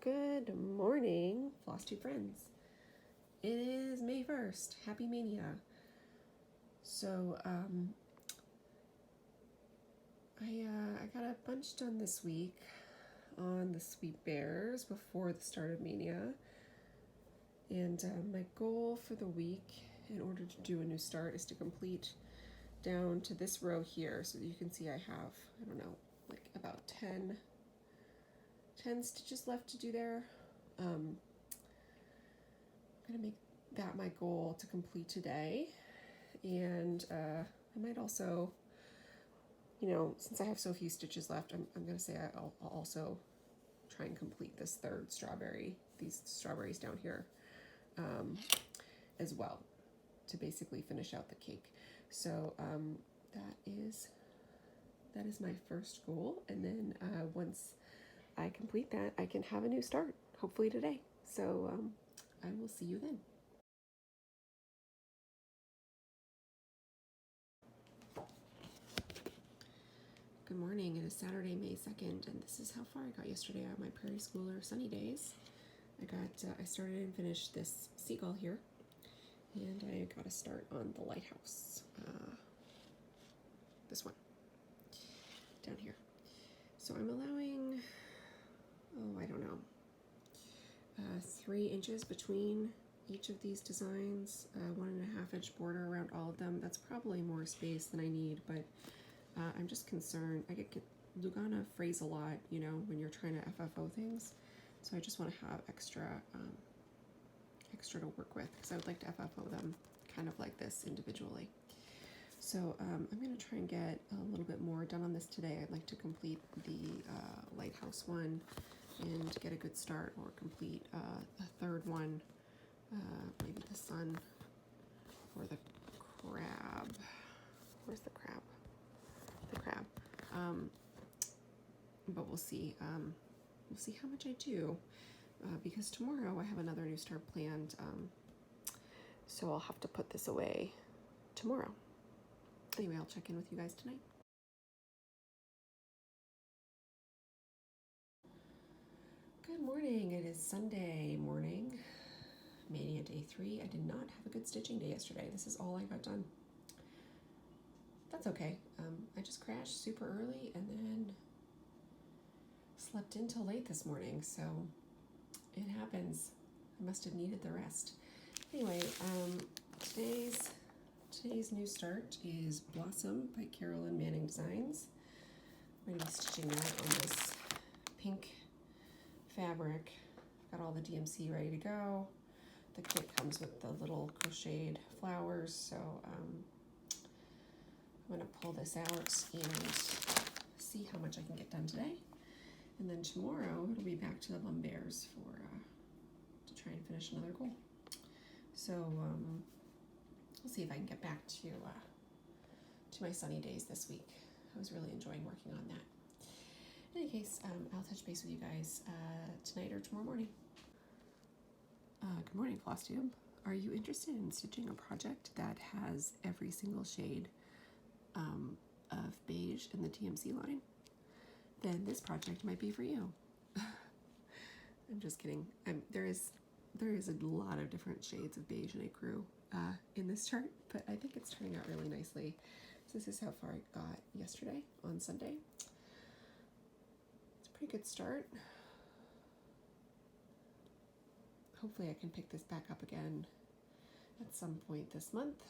Good morning, Floss Tube friends. It is May 1st. Happy Maynia. So, I got a bunch done this week on the Sweet Bears before the start of Maynia. And my goal for the week, in order to do a new start, is to complete down to this row here. So that you can see I have, I don't know, like about 10 stitches left to do there. I'm gonna make that my goal to complete today, and I might also, since I have so few stitches left, I'm gonna say I'll also try and complete this third strawberry, these strawberries down here, as well, to basically finish out the cake. So that is my first goal, and then once I complete that, I can have a new start, hopefully today. So I will see you then. Good morning. It is Saturday, May 2nd, and this is how far I got yesterday on my Prairie Schooler sunny days. I started and finished this seagull here, and I got a start on the lighthouse. This one down here. So I'm allowing, I don't know, 3 inches between each of these designs, 1.5 inch border around all of them. That's probably more space than I need, but I'm just concerned. I get Lugana phrase a lot, when you're trying to FFO things. So I just want to have extra to work with, because I would like to FFO them kind of like this individually. So I'm going to try and get a little bit more done on this today. I'd like to complete the lighthouse one and get a good start, or complete a third one, maybe the sun or the crab. Where's the crab? The crab. But we'll see. We'll see how much I do, because tomorrow I have another new start planned. So I'll have to put this away tomorrow. Anyway, I'll check in with you guys tonight. Good morning. It is Sunday morning, Maynia day 3. I did not have a good stitching day yesterday. This is all I got done. That's okay. I just crashed super early and then slept in till late this morning, so it happens. I must have needed the rest. Anyway, today's new start is Blossom by CAROLYN Manning Designs. I'm going to be stitching that on this pink fabric. Got all the DMC ready to go. The kit comes with the little crocheted flowers, so I'm going to pull this out and see how much I can get done today. And then tomorrow it'll be back to the Bum Bears to try and finish another goal. So we'll see if I can get back to my sunny days this week. I was really enjoying working on that. In any case, I'll touch base with you guys tonight or tomorrow morning. Good morning, Floss Tube. Are you interested in stitching a project that has every single shade of beige in the DMC line? Then this project might be for you. I'm just kidding. There is a lot of different shades of beige and ecru in this chart, but I think it's turning out really nicely. So this is how far I got yesterday on Sunday. It's a pretty good start. Hopefully I can pick this back up again at some point this month.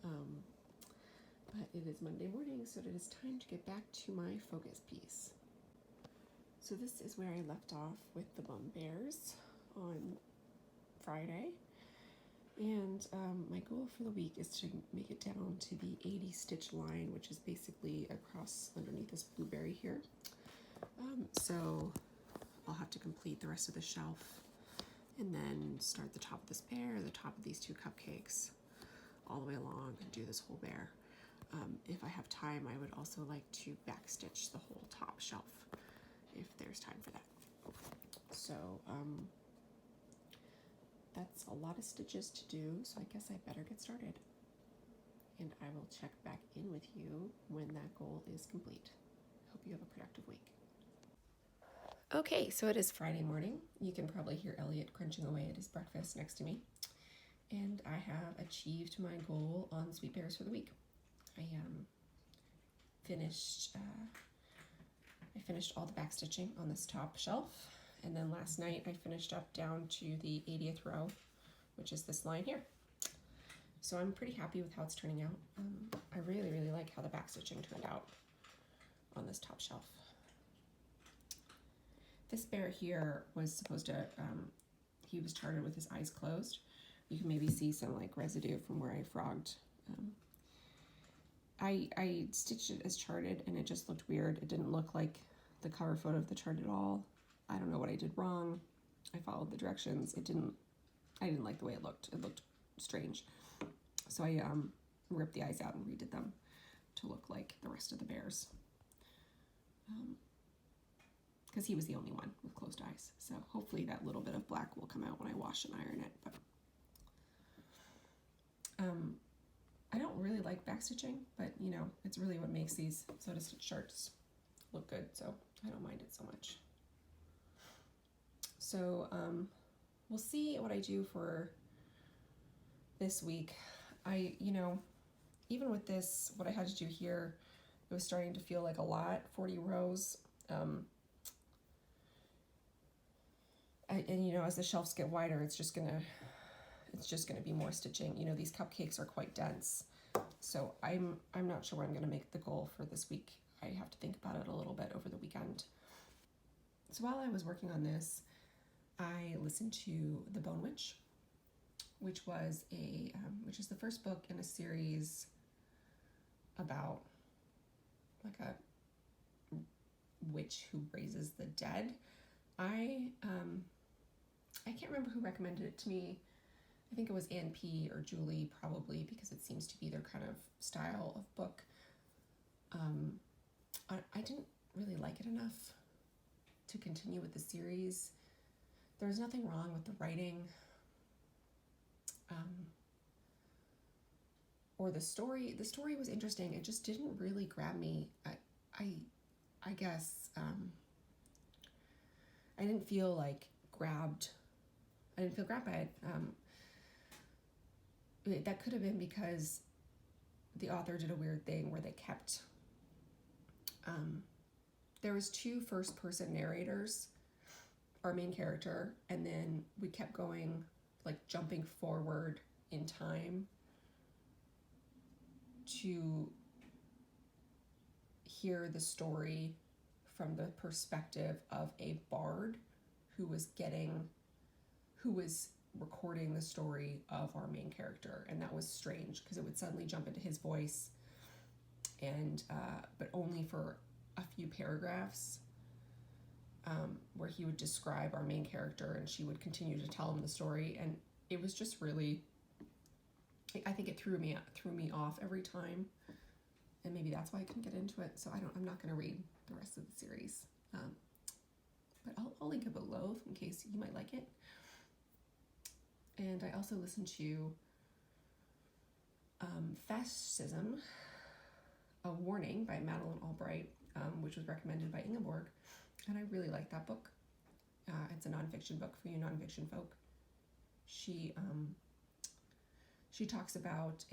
But it is Monday morning, so it is time to get back to my focus piece. So this is where I left off with the Bum Bears on Friday. And my goal for the week is to make it down to the 80 stitch line, which is basically across underneath this blueberry here. So I'll have to complete the rest of the shelf and then start the top of this bear, the top of these 2 cupcakes, all the way along, and do this whole bear. If I have time, I would also like to backstitch the whole top shelf, if there's time for that. So that's a lot of stitches to do, so I guess I better get started. And I will check back in with you when that goal is complete. Hope you have a productive week. Okay, so it is Friday morning. You can probably hear Elliot crunching away at his breakfast next to me. And I have achieved my goal on Sweet Bears for the week. I finished all the back stitching on this top shelf, and then last night I finished up down to the 80th row, which is this line here. So I'm pretty happy with how it's turning out. I really, really like how the back stitching turned out on this top shelf. This bear here was supposed to, he was charted with his eyes closed. You can maybe see some like residue from where I frogged. I stitched it as charted and it just looked weird. It didn't look like the cover photo of the chart at all. I don't know what I did wrong. I followed the directions. I didn't like the way it looked. It looked strange. So I ripped the eyes out and redid them to look like the rest of the bears. Because he was the only one with closed eyes. So hopefully that little bit of black will come out when I wash and iron it. But I don't really like backstitching, but you know, it's really what makes these Sew-to Stitch charts look good, so I don't mind it so much. So we'll see what I do for this week. Even with this, what I had to do here, it was starting to feel like a lot, 40 rows. As the shelves get wider, it's just gonna be more stitching. You know, these cupcakes are quite dense, so I'm not sure what I'm gonna make the goal for this week. I have to think about it a little bit over the weekend. So while I was working on this, I listened to The Bone Witch, which is the first book in a series about like a witch who raises the dead. I can't remember who recommended it to me. I think it was Ann P. or Julie, probably, because it seems to be their kind of style of book. I didn't really like it enough to continue with the series. There's nothing wrong with the writing or the story. The story was interesting. It just didn't really grab me. I guess I didn't feel grabbed. I didn't feel grabbed by it. That could have been because the author did a weird thing where they kept, there was 2 first-person narrators, our main character, and then we kept going, jumping forward in time to hear the story from the perspective of a bard who was recording the story of our main character, and that was strange because it would suddenly jump into his voice, and but only for a few paragraphs, where he would describe our main character and she would continue to tell him the story, and it was just really, I think it threw me off every time, and maybe that's why I couldn't get into it. So I'm not going to read the rest of the series, but I'll link it below in case you might like it. And I also listened to Fascism, A Warning by Madeleine Albright, which was recommended by Ingeborg, and I really like that book. It's a nonfiction book for you nonfiction folk. She talks about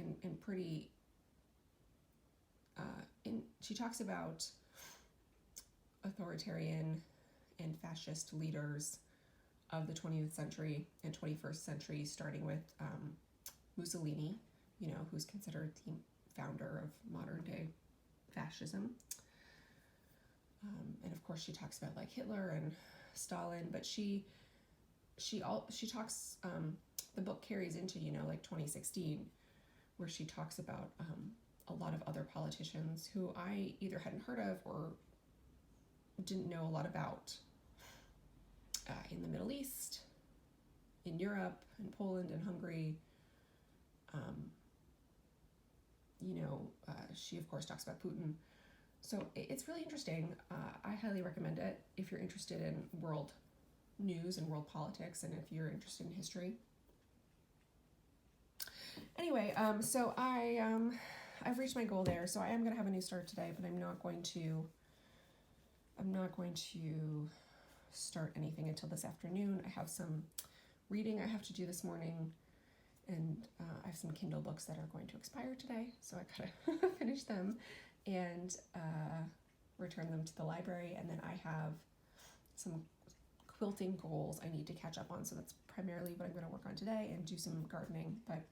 she talks about authoritarian and fascist leaders of the 20th century and 21st century, starting with Mussolini, who's considered the founder of modern day fascism. And of course she talks about Hitler and Stalin, but she talks, the book carries into, 2016, where she talks about a lot of other politicians who I either hadn't heard of or didn't know a lot about, in the Middle East, in Europe, in Poland, and Hungary. She of course talks about Putin. So it's really interesting. I highly recommend it if you're interested in world news and world politics, and if you're interested in history. Anyway, so I've reached my goal there. So I am going to have a new start today, but I'm not going to start anything until this afternoon. I have some reading I have to do this morning, and I have some Kindle books that are going to expire today, so I gotta finish them and return them to the library. And then I have some quilting goals I need to catch up on, so that's primarily what I'm going to work on today, and do some gardening. But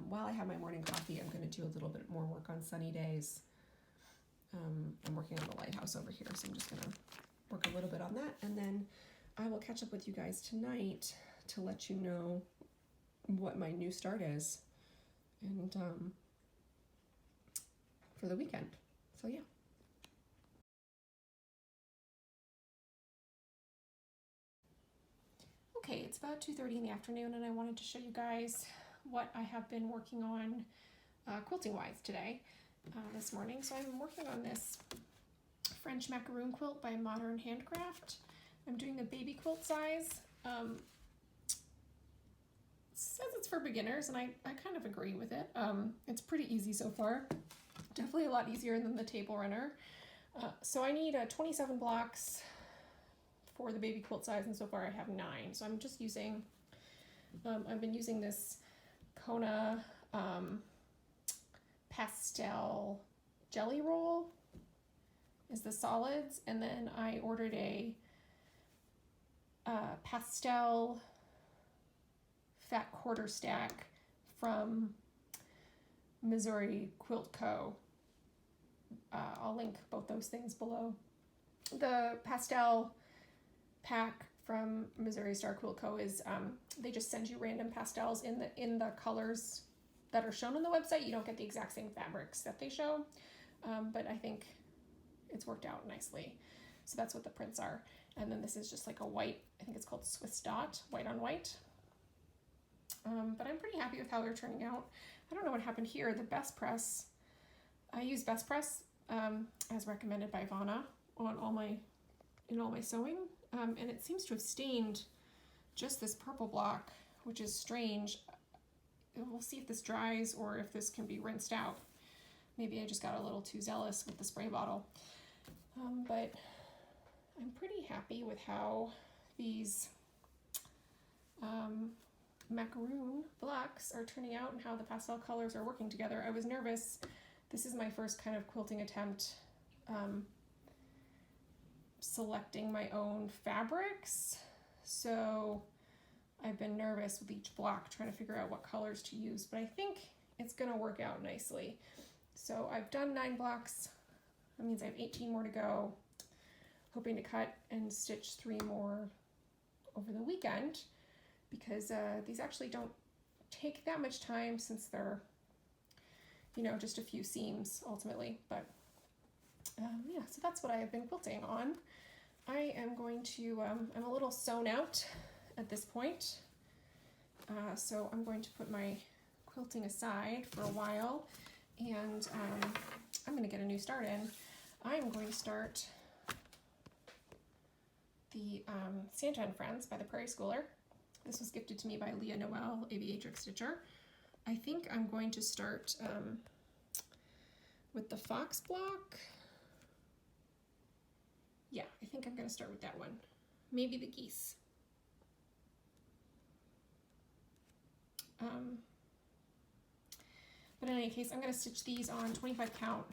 while I have my morning coffee, I'm going to do a little bit more work on sunny days. I'm working on the lighthouse over here, so I'm just going to work a little bit on that, and then I will catch up with you guys tonight to let you know what my new start is, and for the weekend. So yeah. Okay, it's about 2:30 in the afternoon, and I wanted to show you guys what I have been working on quilting wise today, this morning. So I'm working on this French macaroon quilt by Modern Handcraft. I'm doing the baby quilt size. It says it's for beginners, and I kind of agree with it. It's pretty easy so far. Definitely a lot easier than the table runner. So I need 27 blocks for the baby quilt size, and so far I have 9. So I'm just using, I've been using this Kona pastel jelly roll is the solids, and then I ordered a pastel fat quarter stack from Missouri Quilt Co. I'll link both those things below. The pastel pack from Missouri Star Quilt Co. is they just send you random pastels in the colors that are shown on the website. You don't get the exact same fabrics that they show, but I think it's worked out nicely. So that's what the prints are. And then this is just like a white, I think it's called Swiss dot, white on white. But I'm pretty happy with how they're turning out. I don't know what happened here. The Best Press, I use Best Press as recommended by Vana on all my sewing, and it seems to have stained just this purple block, which is strange. We'll see if this dries or if this can be rinsed out. Maybe I just got a little too zealous with the spray bottle. But I'm pretty happy with how these macaroon blocks are turning out and how the pastel colors are working together. I was nervous. This is my first kind of quilting attempt selecting my own fabrics, so I've been nervous with each block trying to figure out what colors to use, but I think it's gonna work out nicely. So I've done 9 blocks. That means I have 18 more to go. Hoping to cut and stitch 3 more over the weekend, because these actually don't take that much time since they're, you know, just a few seams ultimately. But yeah, so that's what I have been quilting on. I am going to, I'm a little sewn out at this point, so I'm going to put my quilting aside for a while, and I'm going to get a new start in. I'm going to start the Santa and Friends by the Prairie Schooler. This was gifted to me by Leah Noel, Aviatrix Stitcher. I think I'm going to start with the Fox block. Yeah, I think I'm going to start with that one. Maybe the geese. But in any case, I'm going to stitch these on 25 count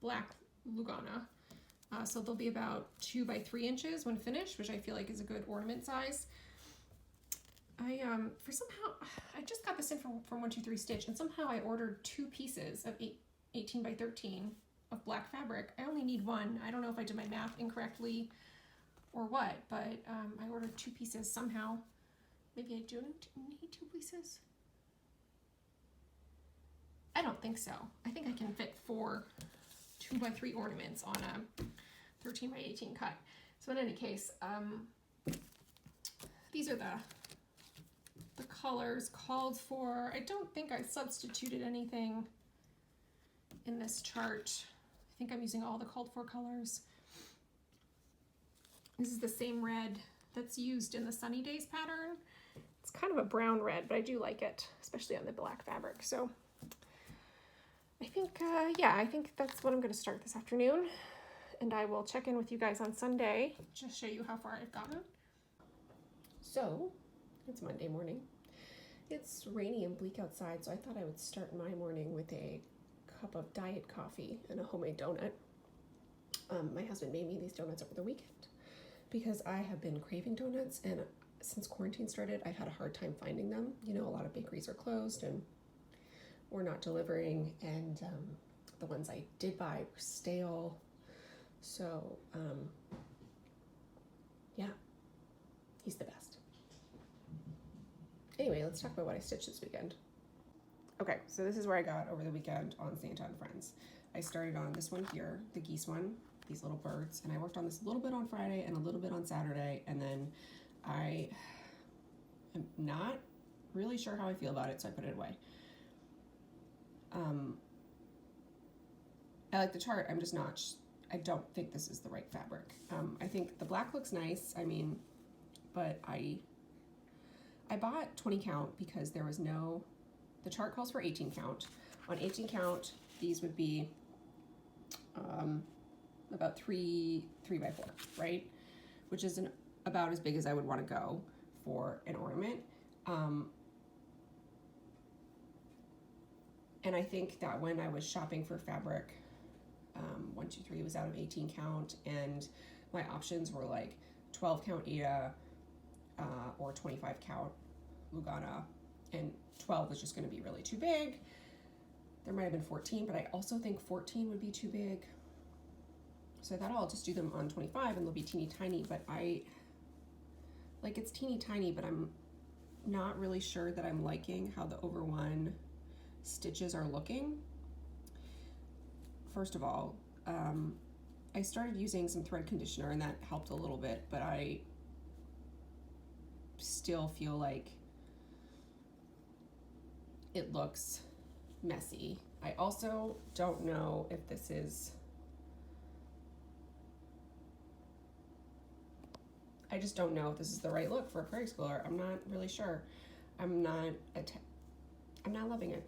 black Lugana. So they'll be about 2 by 3 inches when finished, which I feel like is a good ornament size. I just got this in from 123 Stitch, and somehow I ordered 2 pieces of 18 by 13 of black fabric. I only need 1. I don't know if I did my math incorrectly or what, but I ordered 2 pieces somehow. Maybe I don't need 2 pieces. I don't think so. I think I can fit 4 2 by 3 ornaments on a 13 by 18 cut. So in any case, these are the colors called for. I don't think I substituted anything in this chart. I think I'm using all the called for colors. This is the same red that's used in the Sunny Days pattern. It's kind of a brown red, but I do like it, especially on the black fabric. So I think, yeah, I think that's what I'm going to start this afternoon. and I will check in with you guys on Sunday. Just show you how far I've gotten. So, it's Monday morning. It's rainy and bleak outside, so I thought I would start my morning with a cup of diet coffee and a homemade donut. My husband made me these donuts over the weekend because I have been craving donuts, and since quarantine started, I've had a hard time finding them. You know, a lot of bakeries are closed and we're not delivering, and the ones I did buy were stale. So, yeah, he's the best. Anyway, let's talk about what I stitched this weekend. Okay, so this is where I got over the weekend on Santa and Friends. I started on this one here, the geese one, these little birds, and I worked on this a little bit on Friday and a little bit on Saturday, and then I am not really sure how I feel about it, so I put it away. I like the chart, I'm just not, I don't think this is the right fabric. I think the black looks nice, I mean, but I bought 20 count because there was no, the chart calls for 18 count. On 18 count, these would be about 3 by 4, right? Which is about as big as I would want to go for an ornament. And I think that when I was shopping for fabric, 1, 2, 3 was out of 18 count, and my options were like 12 count Ada or 25 count Lugana, and 12 was just going to be really too big. There might have been 14, but I also think 14 would be too big. So I thought, oh, I'll just do them on 25 and they'll be teeny tiny, but it's teeny tiny, but I'm not really sure that I'm liking how the over one stitches are looking. First of all, I started using some thread conditioner and that helped a little bit, but I still feel like it looks messy. I also don't know if this is, I just don't know if this is the right look for a prairie schooler. I'm not really sure. I'm not loving it.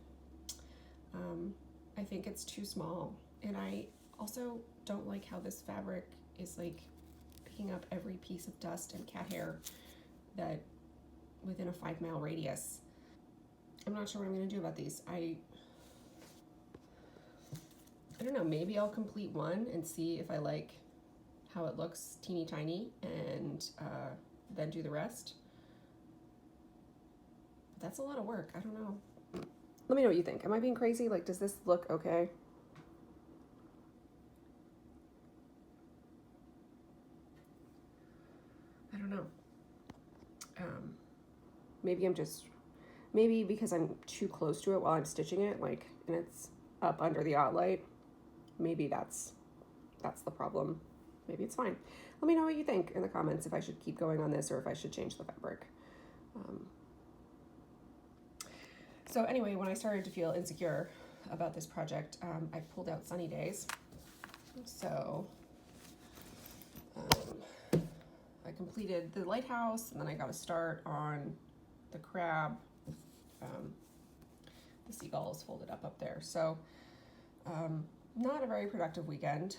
I think it's too small, and I also don't like how this fabric is like picking up every piece of dust and cat hair that within a 5-mile radius. I'm not sure what I'm gonna do about these. I don't know, maybe I'll complete one and see if I like how it looks teeny tiny, and then do the rest. But that's a lot of work, I don't know. Let me know what you think. Am I being crazy? Like, does this look okay? I don't know. Maybe because I'm too close to it while I'm stitching it, like, and it's up under the light. Maybe that's the problem. Maybe it's fine. Let me know what you think in the comments, if I should keep going on this or if I should change the fabric. So anyway, when I started to feel insecure about this project, I pulled out sunny days. So I completed the lighthouse, and then I got a start on the crab. The seagull is folded up there. So not a very productive weekend.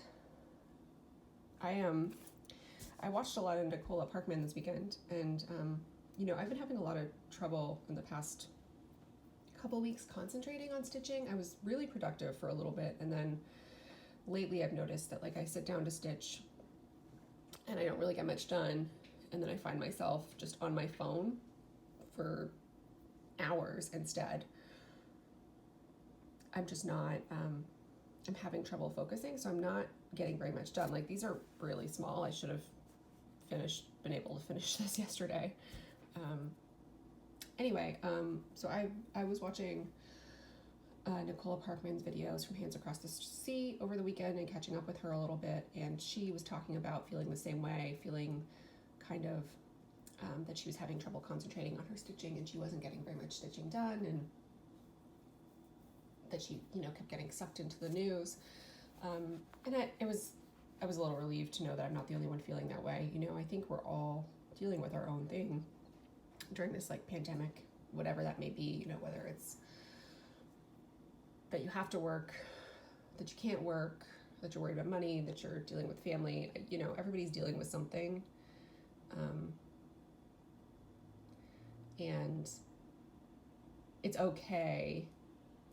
I watched a lot of Nicola Parkman this weekend, and you know, I've been having a lot of trouble in the past couple weeks concentrating on stitching. I was really productive for a little bit, and then lately I've noticed that, like, I sit down to stitch and I don't really get much done, and then I find myself just on my phone for hours instead. I'm just not, I'm having trouble focusing, so I'm not getting very much done. Like, these are really small. I should have been able to finish this yesterday. Anyway, so I was watching Nicola Parkman's videos from Hands Across the Sea over the weekend and catching up with her a little bit, and she was talking about feeling the same way, feeling kind of that she was having trouble concentrating on her stitching, and she wasn't getting very much stitching done, and that she, you know, kept getting sucked into the news. And I was a little relieved to know that I'm not the only one feeling that way. You know, I think we're all dealing with our own thing during this, like, pandemic, whatever that may be, you know, whether it's that you have to work, that you can't work, that you're worried about money, that you're dealing with family. You know, everybody's dealing with something. And it's okay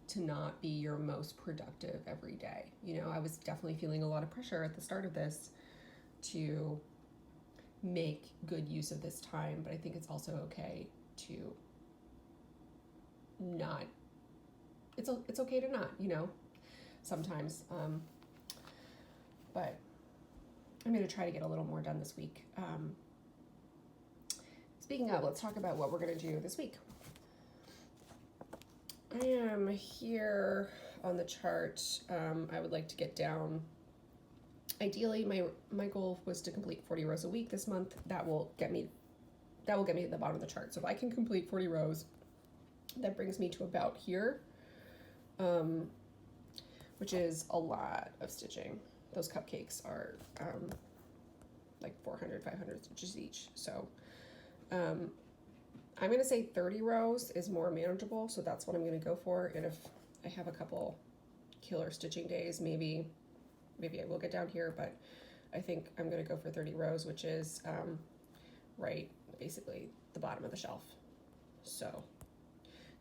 to not be your most productive every day. You know, I was definitely feeling a lot of pressure at the start of this to make good use of this time, but I think it's also okay to not, it's okay to not, you know, sometimes, but I'm going to try to get a little more done this week. Speaking of, let's talk about what we're going to do this week. I am here on the chart. I would like to get down, ideally my goal was to complete 40 rows a week this month. That will get me to the bottom of the chart. So if I can complete 40 rows, that brings me to about here, which is a lot of stitching. Those cupcakes are like 400, 500 stitches each. So I'm going to say 30 rows is more manageable, so that's what I'm going to go for. And if I have a couple killer stitching days, maybe I will get down here, but I think I'm going to go for 30 rows, which is right, basically the bottom of the shelf. So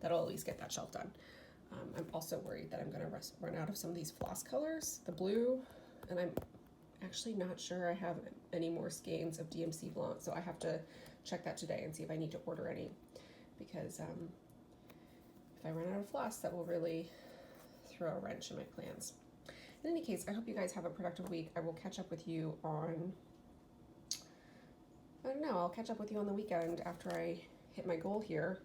that'll at least get that shelf done. I'm also worried that I'm going to run out of some of these floss colors, the blue, and I'm actually not sure I have any more skeins of DMC Blanc, so I have to check that today and see if I need to order any, because if I run out of floss, that will really throw a wrench in my plans. In any case, I hope you guys have a productive week. I will catch up with you on, I don't know, I'll catch up with you on the weekend after I hit my goal here.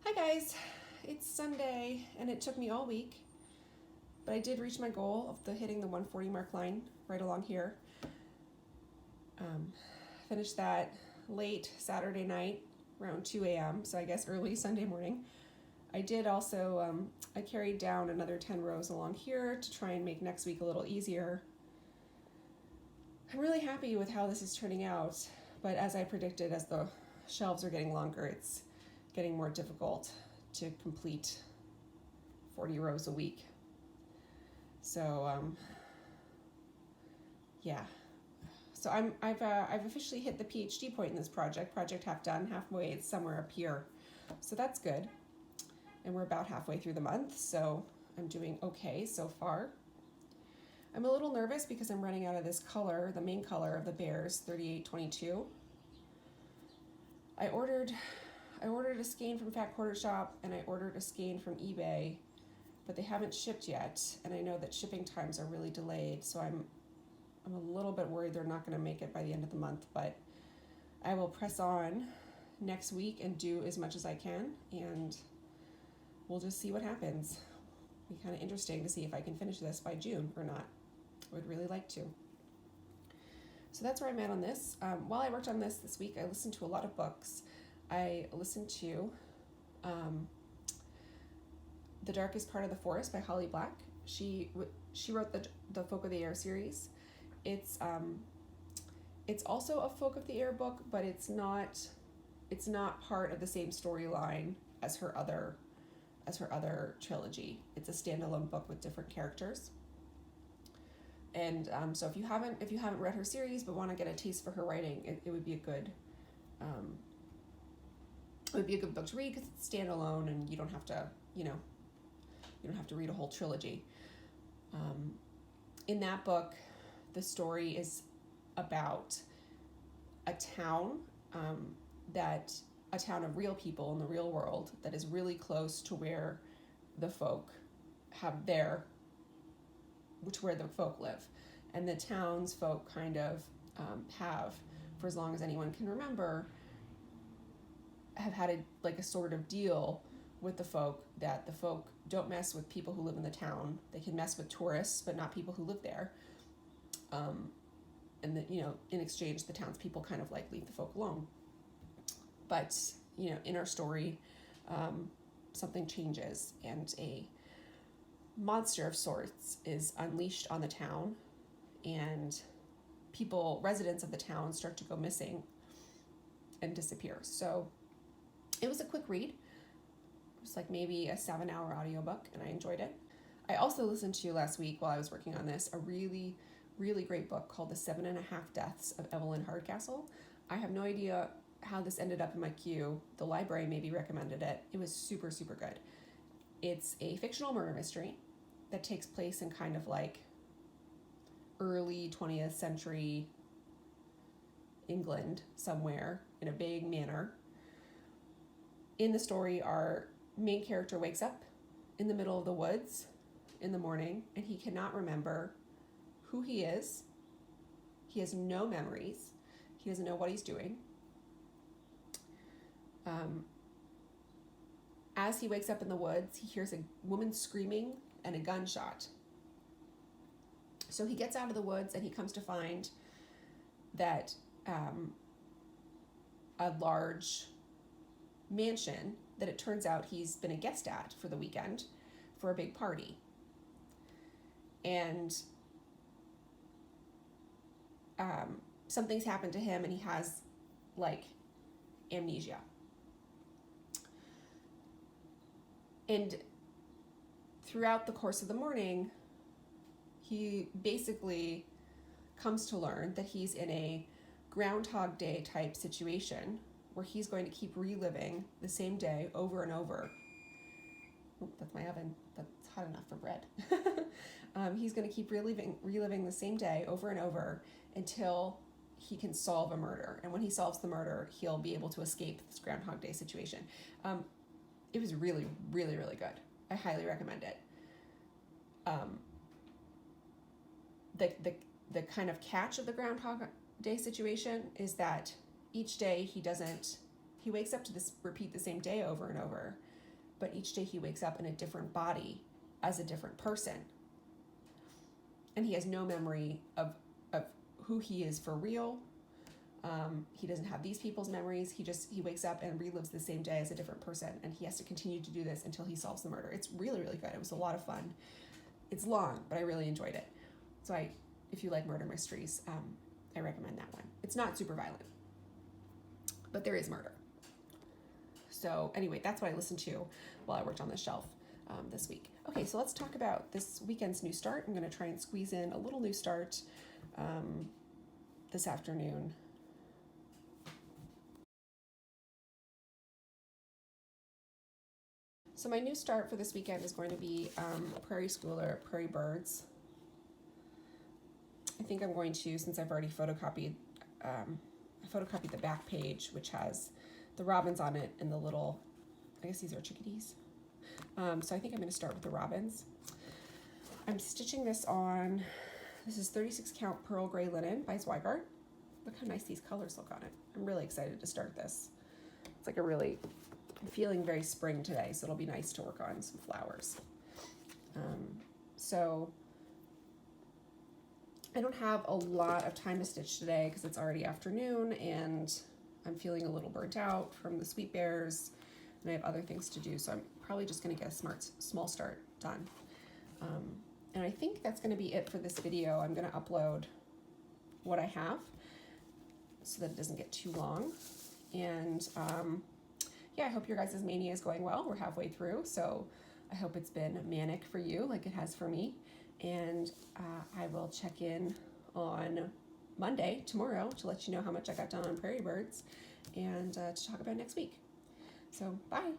Hi guys, it's Sunday and it took me all week, but I did reach my goal of hitting the 140 mark line right along here. Finished that late Saturday night around 2 a.m. so I guess early Sunday morning. I did also, I carried down another 10 rows along here to try and make next week a little easier. I'm really happy with how this is turning out, but as I predicted, as the shelves are getting longer, it's getting more difficult to complete 40 rows a week. So yeah. So I've officially hit the PhD point in this project. Project half done, halfway. It's somewhere up here, so that's good. And we're about halfway through the month, so I'm doing okay so far. I'm a little nervous because I'm running out of this color, the main color of the Bears, 3822. I ordered a skein from Fat Quarter Shop and I ordered a skein from eBay, but they haven't shipped yet, and I know that shipping times are really delayed, so I'm a little bit worried they're not going to make it by the end of the month, but I will press on next week and do as much as I can, and we'll just see what happens. It'll be kind of interesting to see if I can finish this by June or not. I would really like to. So that's where I'm at on this. While I worked on this week, I listened to a lot of books. I listened to The Darkest Part of the Forest by Holly Black. She wrote the Folk of the Air series. It's also a Folk of the Air book, but it's not part of the same storyline as her other trilogy. It's a standalone book with different characters. And so if you haven't read her series but want to get a taste for her writing, it would be a good book to read because it's standalone and you don't have to read a whole trilogy. In that book, the story is about a town a town of real people in the real world that is really close to where the folk where the folk live. And the townsfolk kind of have, for as long as anyone can remember, have had a sort of deal with the folk that the folk don't mess with people who live in the town. They can mess with tourists, but not people who live there. And that, in exchange, the townspeople kind of leave the folk alone. But, in our story, something changes and a monster of sorts is unleashed on the town, and residents of the town start to go missing and disappear. So it was a quick read. It was maybe a 7-hour audiobook, and I enjoyed it. I also listened to last week while I was working on this a really, really great book called The 7.5 Deaths of Evelyn Hardcastle. I have no idea how this ended up in my queue. The library maybe recommended it. It was super, super good. It's a fictional murder mystery that takes place in kind of like early 20th century England somewhere in a big manor. In the story, our main character wakes up in the middle of the woods in the morning and he cannot remember who he is. He has no memories. He doesn't know what he's doing. As he wakes up in the woods, he hears a woman screaming and a gunshot. So he gets out of the woods and he comes to find that a large mansion that it turns out he's been a guest at for the weekend for a big party. And something's happened to him and he has like amnesia. And throughout the course of the morning, he basically comes to learn that he's in a Groundhog Day type situation where he's going to keep reliving the same day over and over. Oh, that's my oven. That's hot enough for bread. He's going to keep reliving the same day over and over until he can solve a murder. And when he solves the murder, he'll be able to escape this Groundhog Day situation. It was really, really, really good. I highly recommend it. The kind of catch of the Groundhog Day situation is that each day he wakes up to repeat the same day over and over, but each day he wakes up in a different body as a different person. And he has no memory of who he is for real. He doesn't have these people's memories. He wakes up and relives the same day as a different person, and he has to continue to do this until he solves the murder. It's really, really good. It was a lot of fun. It's long, but I really enjoyed it. So if you like murder mysteries, I recommend that one. It's not super violent, but there is murder. So anyway, that's what I listened to while I worked on this shelf this week. Okay, so let's talk about this weekend's new start. I'm going to try and squeeze in a little new start this afternoon. So my new start for this weekend is going to be Prairie Schooler, Prairie Birds. I think I'm going to, since I've already photocopied, I photocopied the back page, which has the robins on it and the little, I guess these are chickadees. So I think I'm going to start with the robins. I'm stitching this on, this is 36 count pearl gray linen by Zweigart. Look how nice these colors look on it. I'm really excited to start this. It's like I'm feeling very spring today, so it'll be nice to work on some flowers. So I don't have a lot of time to stitch today because it's already afternoon and I'm feeling a little burnt out from the sweet bears and I have other things to do, so I'm probably just going to get a small start done. And I think that's going to be it for this video. I'm going to upload what I have so that it doesn't get too long. And yeah, I hope your guys' Maynia is going well. We're halfway through, so I hope it's been manic for you like it has for me. And I will check in on Monday, tomorrow, to let you know how much I got done on Prairie Birds and to talk about next week. So, bye.